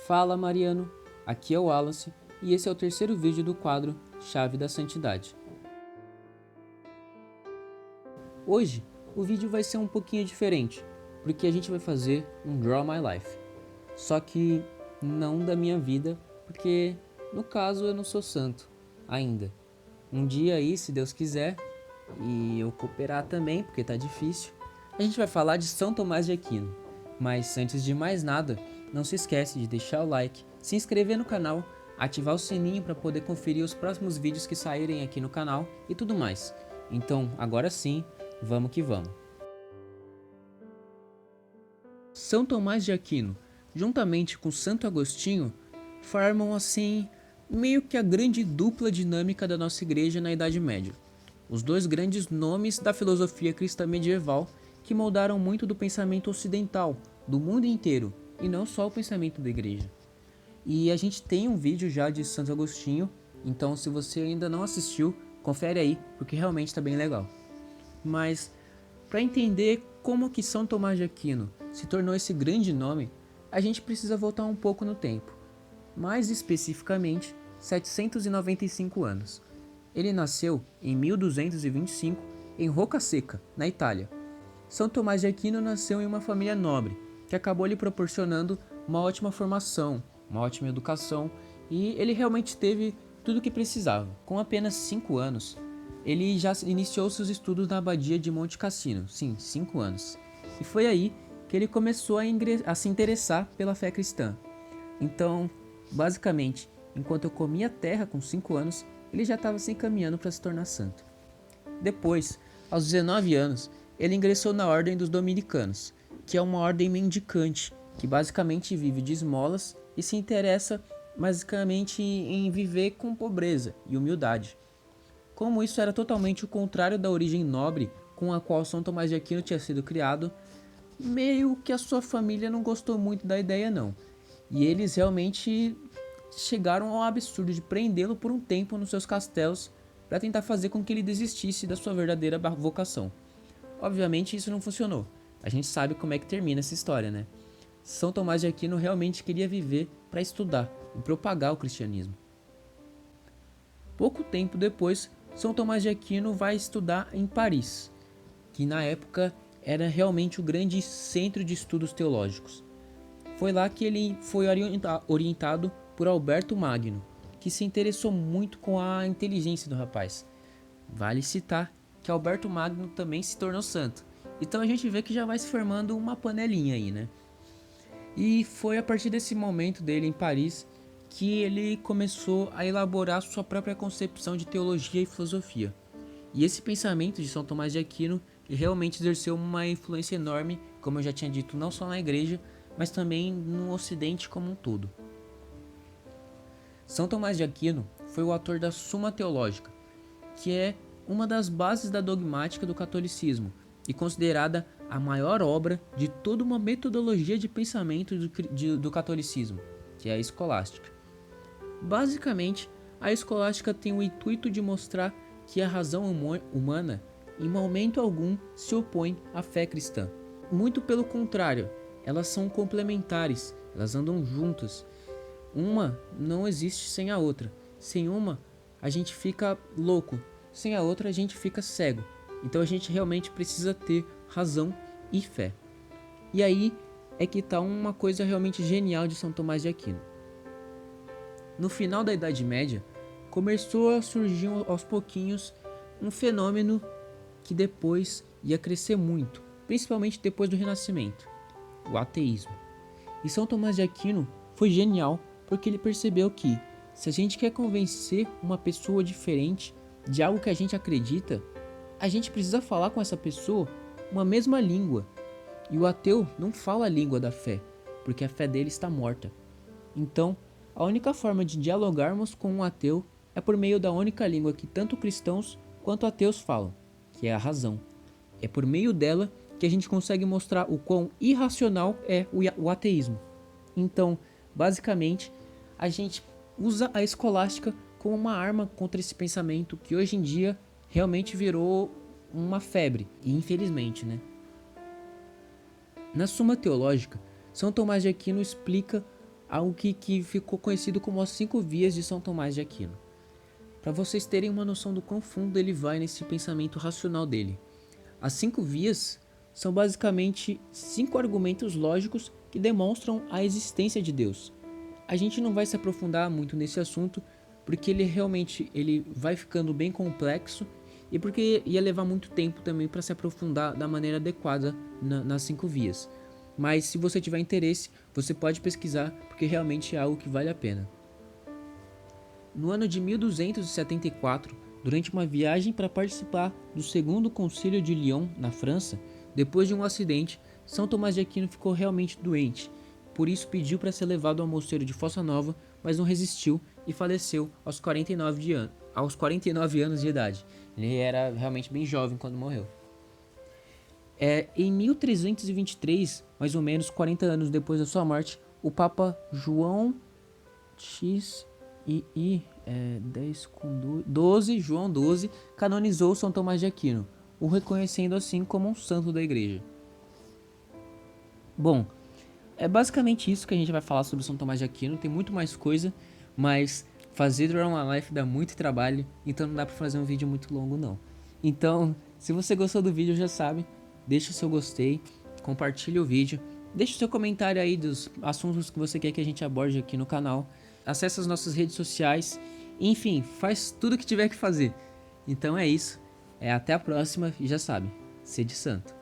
Fala Mariano, aqui é o Wallace e esse é o terceiro vídeo do quadro Chave da Santidade. Hoje o vídeo vai ser um pouquinho diferente, porque a gente vai fazer um Draw My Life. Só que não da minha vida, porque no caso eu não sou santo ainda. Um dia aí, se Deus quiser, e eu cooperar também, porque tá difícil, a gente vai falar de São Tomás de Aquino. Mas antes de mais nada, não se esquece de deixar o like, se inscrever no canal, ativar o sininho para poder conferir os próximos vídeos que saírem aqui no canal e tudo mais. Então, agora sim, vamos que vamos. São Tomás de Aquino, juntamente com Santo Agostinho, formam assim meio que a grande dupla dinâmica da nossa igreja na Idade Média. Os dois grandes nomes da filosofia cristã medieval que moldaram muito do pensamento ocidental, do mundo inteiro, e não só o pensamento da igreja. E a gente tem um vídeo já de Santo Agostinho, então se você ainda não assistiu, confere aí, porque realmente está bem legal. Mas, para entender como que São Tomás de Aquino se tornou esse grande nome, a gente precisa voltar um pouco no tempo. Mais especificamente, 795 anos. Ele nasceu em 1225 em Roccasecca, na Itália. São Tomás de Aquino nasceu em uma família nobre, que acabou lhe proporcionando uma ótima formação, uma ótima educação, e ele realmente teve tudo o que precisava. Com apenas 5 anos, ele já iniciou seus estudos na abadia de Monte Cassino, sim, 5 anos. E foi aí que ele começou a se interessar pela fé cristã. Então, basicamente, enquanto eu comia terra com 5 anos, ele já estava se encaminhando para se tornar santo. Depois, aos 19 anos, ele ingressou na Ordem dos Dominicanos, que é uma ordem mendicante, que basicamente vive de esmolas e se interessa basicamente em viver com pobreza e humildade. Como isso era totalmente o contrário da origem nobre com a qual São Tomás de Aquino tinha sido criado, meio que a sua família não gostou muito da ideia não. E eles realmente chegaram ao absurdo de prendê-lo por um tempo nos seus castelos para tentar fazer com que ele desistisse da sua verdadeira vocação. Obviamente isso não funcionou. A gente sabe como é que termina essa história, né? São Tomás de Aquino realmente queria viver para estudar e propagar o cristianismo. Pouco tempo depois, São Tomás de Aquino vai estudar em Paris, que na época era realmente o grande centro de estudos teológicos. Foi lá que ele foi orientado por Alberto Magno, que se interessou muito com a inteligência do rapaz. Vale citar que Alberto Magno também se tornou santo. Então a gente vê que já vai se formando uma panelinha aí, né? E foi a partir desse momento dele em Paris que ele começou a elaborar sua própria concepção de teologia e filosofia. E esse pensamento de São Tomás de Aquino realmente exerceu uma influência enorme, como eu já tinha dito, não só na igreja, mas também no Ocidente como um todo. São Tomás de Aquino foi o autor da Suma Teológica, que é uma das bases da dogmática do catolicismo e considerada a maior obra de toda uma metodologia de pensamento do catolicismo, que é a escolástica. Basicamente, a escolástica tem o intuito de mostrar que a razão humana em momento algum se opõe à fé cristã. Muito pelo contrário, elas são complementares, elas andam juntas. Uma não existe sem a outra. Sem uma, a gente fica louco. Sem a outra, a gente fica cego. Então a gente realmente precisa ter razão e fé. E aí é que está uma coisa realmente genial de São Tomás de Aquino. No final da Idade Média, começou a surgir aos pouquinhos um fenômeno que depois ia crescer muito, principalmente depois do Renascimento, o ateísmo. E São Tomás de Aquino foi genial porque ele percebeu que, se a gente quer convencer uma pessoa diferente de algo que a gente acredita, a gente precisa falar com essa pessoa uma mesma língua. E o ateu não fala a língua da fé, porque a fé dele está morta. Então, a única forma de dialogarmos com um ateu é por meio da única língua que tanto cristãos quanto ateus falam, que é a razão. É por meio dela que a gente consegue mostrar o quão irracional é o ateísmo. Então, basicamente, a gente usa a escolástica como uma arma contra esse pensamento que hoje em dia realmente virou uma febre, e infelizmente, né? Na Suma Teológica, São Tomás de Aquino explica algo que ficou conhecido como as 5 vias de São Tomás de Aquino. Para vocês terem uma noção do quão fundo ele vai nesse pensamento racional dele. As 5 vias são basicamente 5 argumentos lógicos que demonstram a existência de Deus. A gente não vai se aprofundar muito nesse assunto, porque ele vai ficando bem complexo e porque ia levar muito tempo também para se aprofundar da maneira adequada nas 5 vias. Mas se você tiver interesse, você pode pesquisar, porque realmente é algo que vale a pena. No ano de 1274, durante uma viagem para participar do Segundo Concílio de Lyon, na França, depois de um acidente, São Tomás de Aquino ficou realmente doente. Por isso pediu para ser levado ao mosteiro de Fossa Nova, mas não resistiu e faleceu aos 49 anos de idade. Ele era realmente bem jovem quando morreu. Em 1323, mais ou menos 40 anos depois da sua morte, o Papa João João XII, canonizou São Tomás de Aquino, o reconhecendo assim como um santo da igreja. Bom, é basicamente isso que a gente vai falar sobre São Tomás de Aquino. Tem muito mais coisa, mas fazer Draw My Life dá muito trabalho, então não dá pra fazer um vídeo muito longo não. Então, se você gostou do vídeo, já sabe, deixa o seu gostei, compartilha o vídeo, deixa o seu comentário aí dos assuntos que você quer que a gente aborde aqui no canal, acessa as nossas redes sociais, enfim, faz tudo o que tiver que fazer. Então é isso, até a próxima e já sabe, sede santo.